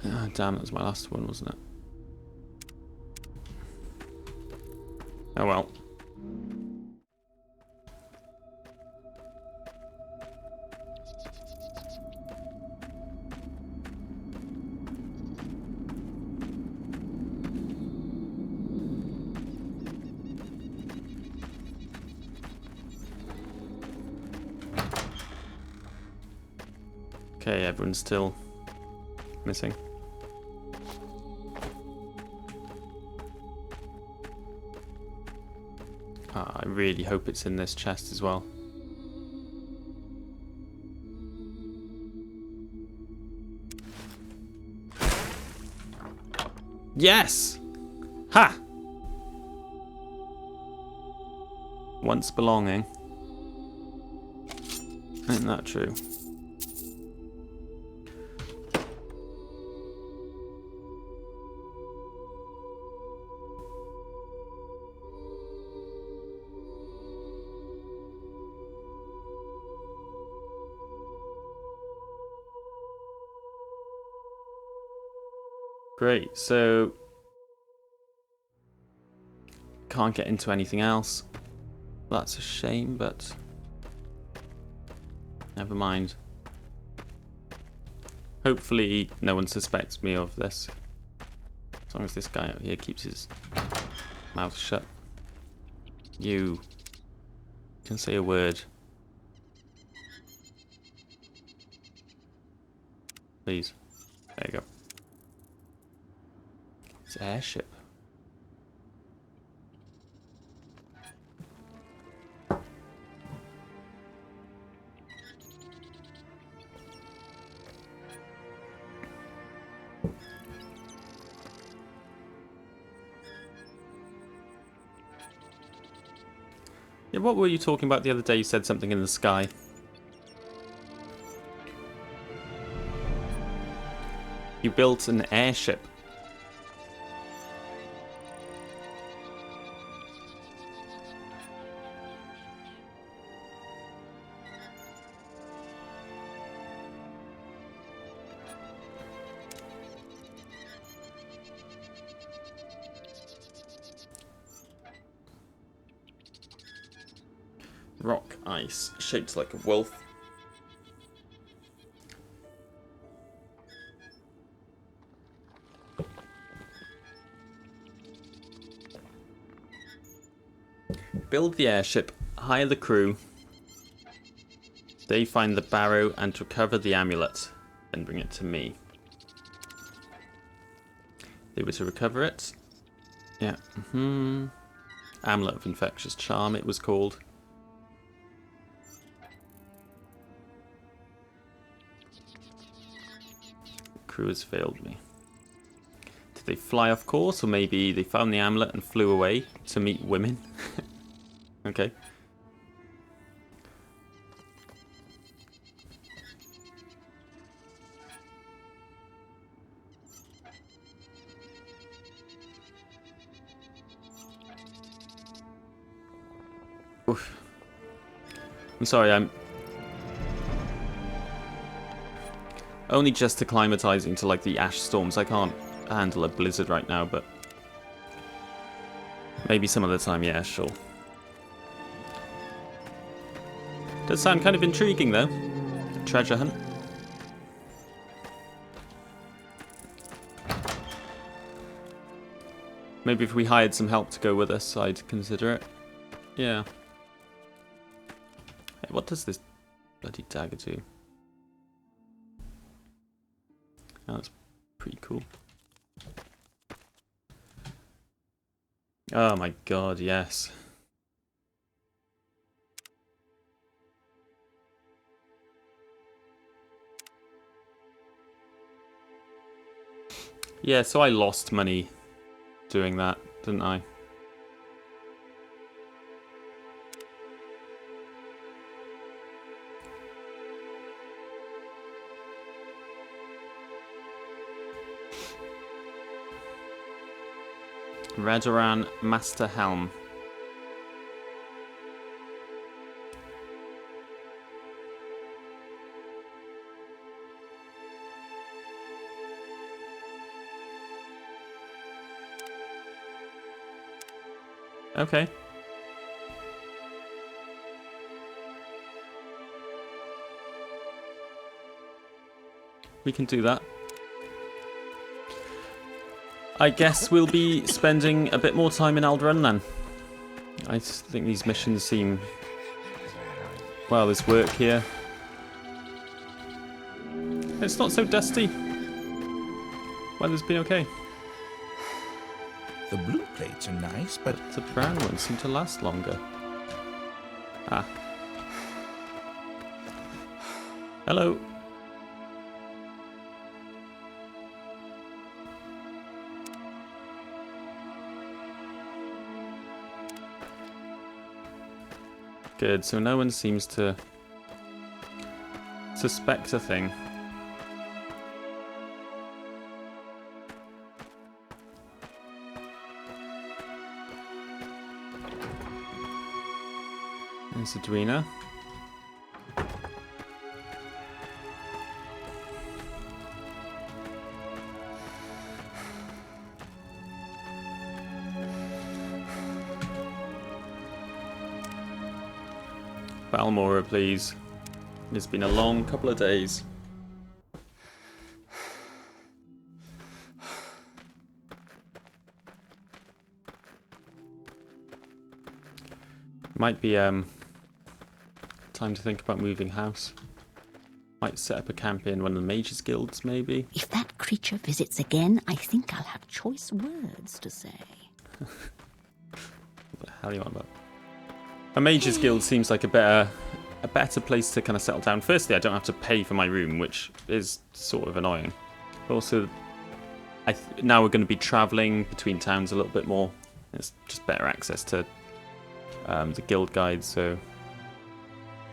Oh, damn, that was my last one, wasn't it? Oh well. Okay, everyone's still missing. I really hope it's in this chest as well. Yes! Ha! Once belonging. Isn't that true? Great, so can't get into anything else. That's a shame, but never mind. Hopefully no one suspects me of this. As long as this guy out here keeps his mouth shut. You can say a word. Please. There you go. It's an airship. Yeah, what were you talking about the other day? You said something in the sky. You built an airship. Rock ice, shaped like a wolf. Build the airship, hire the crew. They find the barrow and recover the amulet, then bring it to me. They were to recover it. Yeah. Amulet of Infectious Charm, it was called. Crew has failed me. Did they fly off course, or maybe they found the amulet and flew away to meet women? Okay. Oof. I'm sorry, I'm only just acclimatizing to like the ash storms. I can't handle a blizzard right now, but maybe some other time, yeah, sure. Does sound kind of intriguing though. Treasure hunt. Maybe if we hired some help to go with us, I'd consider it. Yeah. Hey, what does this bloody dagger do? Oh, that's pretty cool. Oh my god, yes. Yeah, so I lost money doing that, didn't I? Redoran Master Helm. Okay. We can do that. I guess we'll be spending a bit more time in Alderaan then. I think these missions seem... Well, there's work here. It's not so dusty. Weather's been okay. The blue plates are nice, but The brown ones seem to last longer. Ah. Hello. Good, so no one seems to suspect a thing. There's a dwemer. Mora, please. It's been a long couple of days. Might be time to think about moving house. Might set up a camp in one of the mages guilds, maybe. If that creature visits again, I think I'll have choice words to say. What the hell are you on about? A mages guild seems like a better place to kind of settle down. Firstly, I don't have to pay for my room, which is sort of annoying. But also, now we're going to be travelling between towns a little bit more. It's just better access to the guild guide, so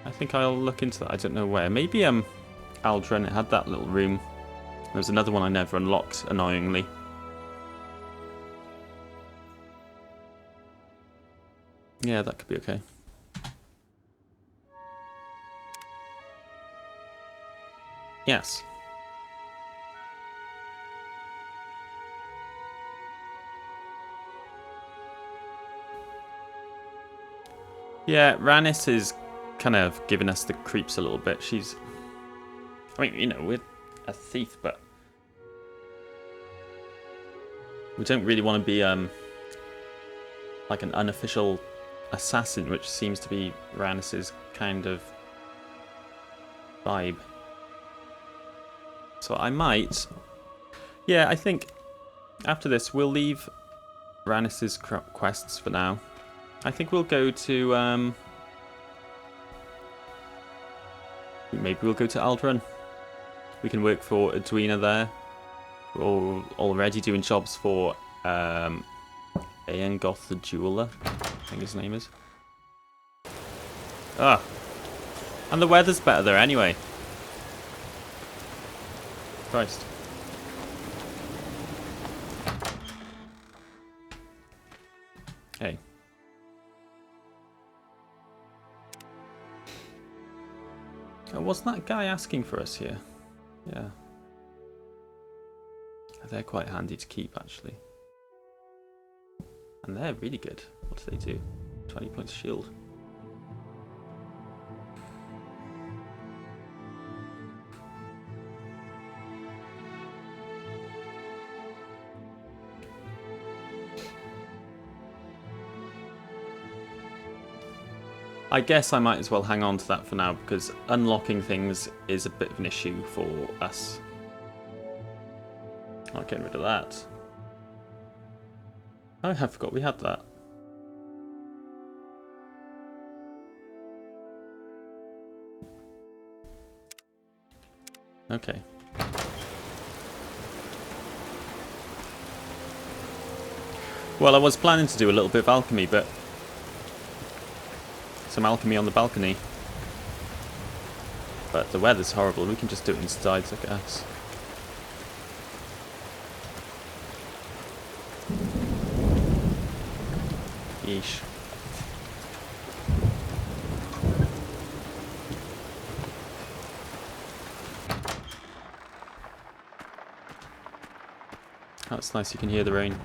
I think I'll look into that. I don't know where. Maybe Aldren, it had that little room. There was another one I never unlocked, annoyingly. Yeah, that could be okay. Yes. Yeah, Rannis is kind of giving us the creeps a little bit. She's... I mean, you know, we're a thief, but... we don't really want to be, like an unofficial assassin, which seems to be Rannis's kind of vibe. So I might... yeah, I think after this we'll leave Rannis's quests for now. I think we'll go to, maybe we'll go to Aldren. We can work for Edwina there. We're already doing jobs for, Djangos the Jeweler, I think his name is. Ah. And the weather's better there anyway. Christ. Hey. Oh, wasn't that guy asking for us here? Yeah. They're quite handy to keep, actually. And they're really good. What do they do? 20 points shield. I guess I might as well hang on to that for now, because unlocking things is a bit of an issue for us. I'll get rid of that. Oh, I forgot we had that. Okay. Well, I was planning to do a little bit of alchemy, but some alchemy on the balcony. But the weather's horrible. We can just do it inside, I guess. Yeesh. That's nice, you can hear the rain.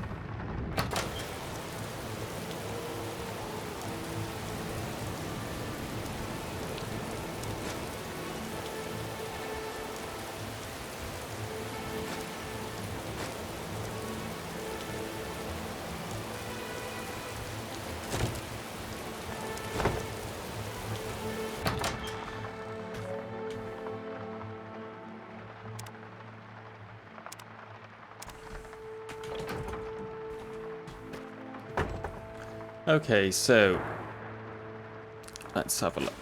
Okay, so let's have a look.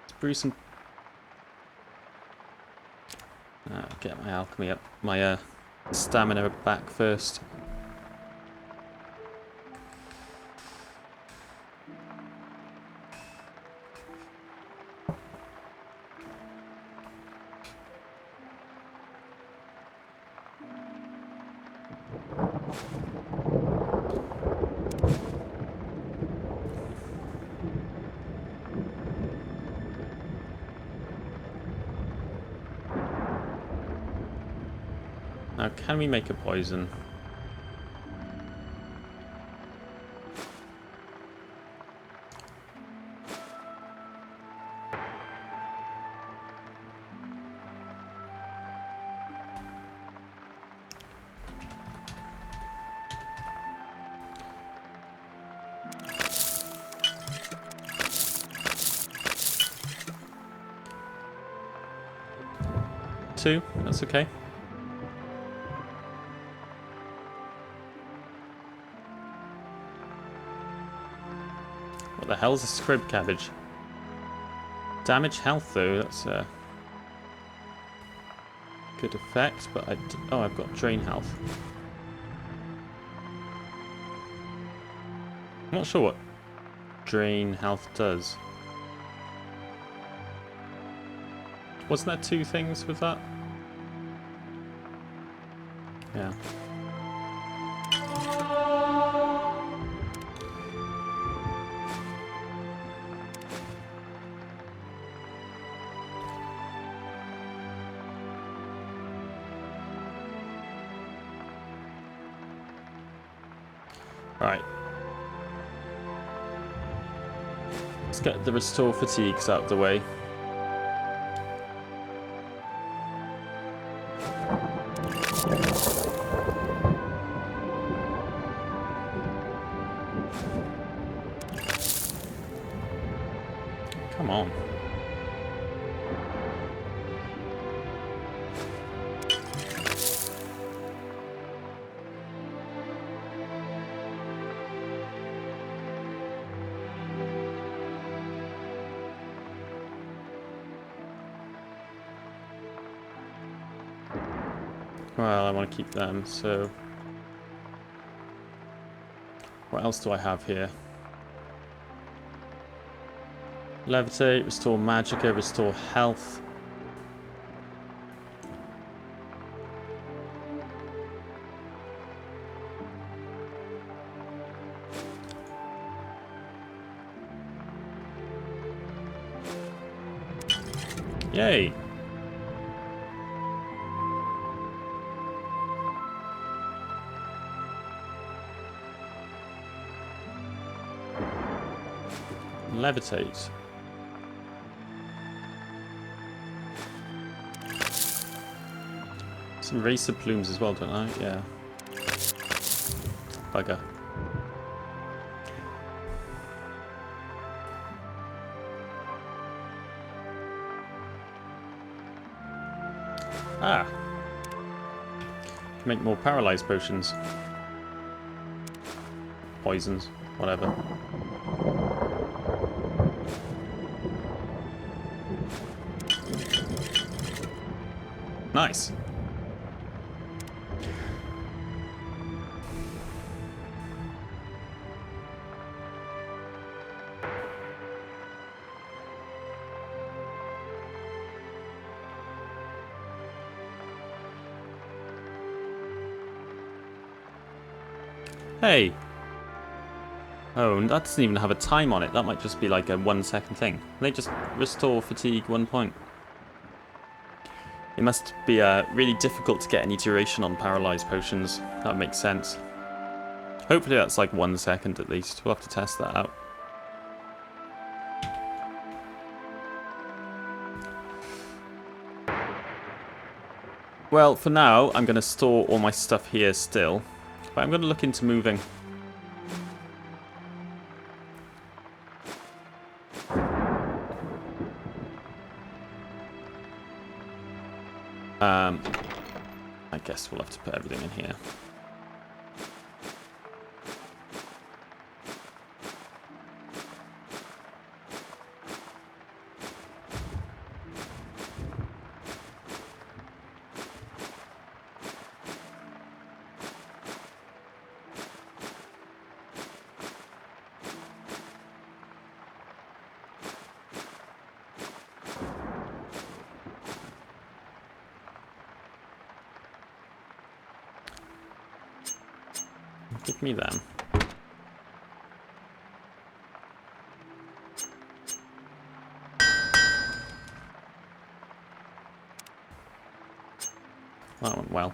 Let's brew some. Get my alchemy up, my stamina back first. Now, can we make a poison? Two, that's okay. What the hell's a scrib cabbage? Damage health though, that's a good effect, but oh, I've got drain health. I'm not sure what drain health does. Wasn't there 2 things with that? Yeah. Right. Let's get the restore fatigues out of the way. Come on. Well, I want to keep them, so... What else do I have here? Levitate, restore magicka, restore health. Yay! Levitate. Some racer plumes as well, don't I? Yeah. Bugger. Ah. Make more paralyzed potions. Poisons. Whatever. Nice. Hey. Oh, and that doesn't even have a time on it. That might just be like a 1 second thing. They just restore fatigue 1 point. It must be really difficult to get any duration on paralyzed potions. That makes sense. Hopefully that's like 1 second at least. We'll have to test that out. Well, for now, I'm going to store all my stuff here still. But I'm going to look into moving. I guess we'll have to put everything in here. Give me them. That went well.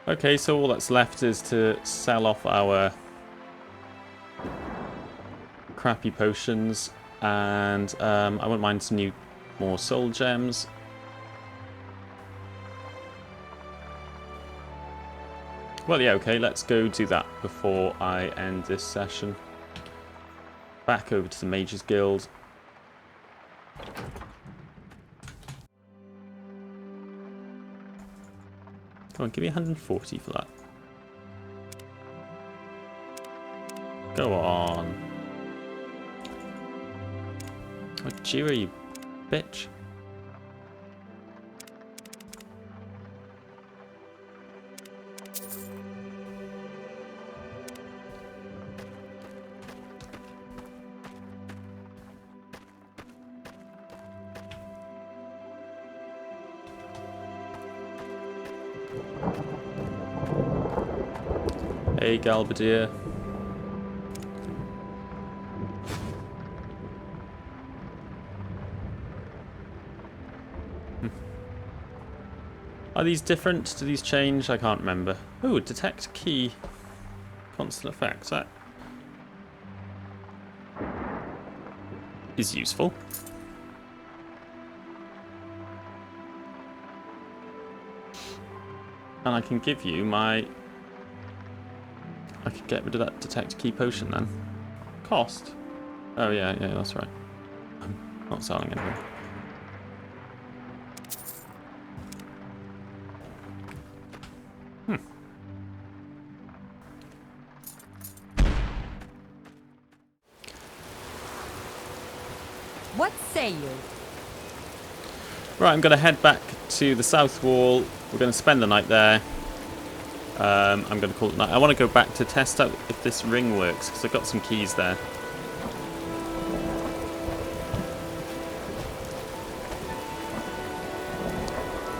Okay, so all that's left is to sell off our crappy potions, and I wouldn't mind some more soul gems. Well, yeah, okay, let's go do that before I end this session. Back over to the Mages Guild. Come on, give me 140 for that. Go on. Oh, Jira, you bitch. Hey, Galbadir. Are these different? Do these change? I can't remember. Oh, detect key. Constant effects. That is useful. And I can give you my... I could get rid of that detect key potion then. Cost? Oh yeah, that's right. I'm not selling anything. What say you? Right, I'm going to head back to the south wall. We're going to spend the night there. I'm going to call it night. I want to go back to test out if this ring works, because I've got some keys there.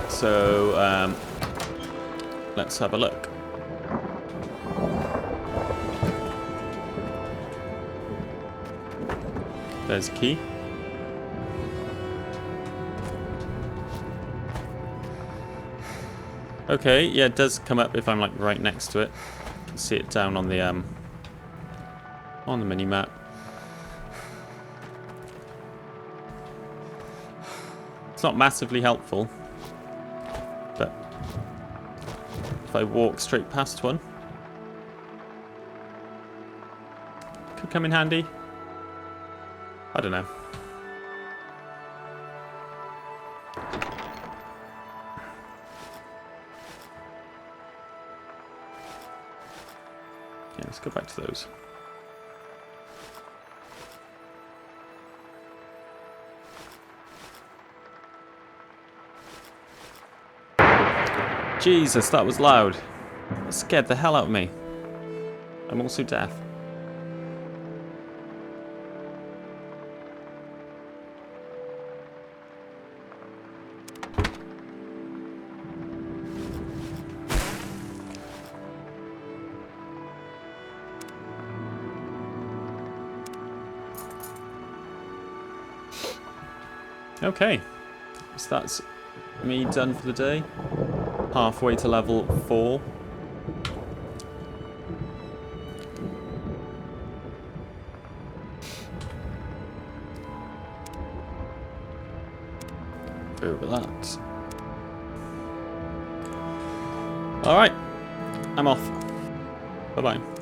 So, let's have a look. There's a key. Okay, yeah, it does come up if I'm like right next to it. You can see it down on the mini map. It's not massively helpful, but if I walk straight past one, could come in handy. I don't know. Yeah, let's go back to those. Jesus, that was loud. That scared the hell out of me. I'm also deaf. Okay, so that's me done for the day. Halfway to level 4. Over that. Alright, I'm off. Bye-bye.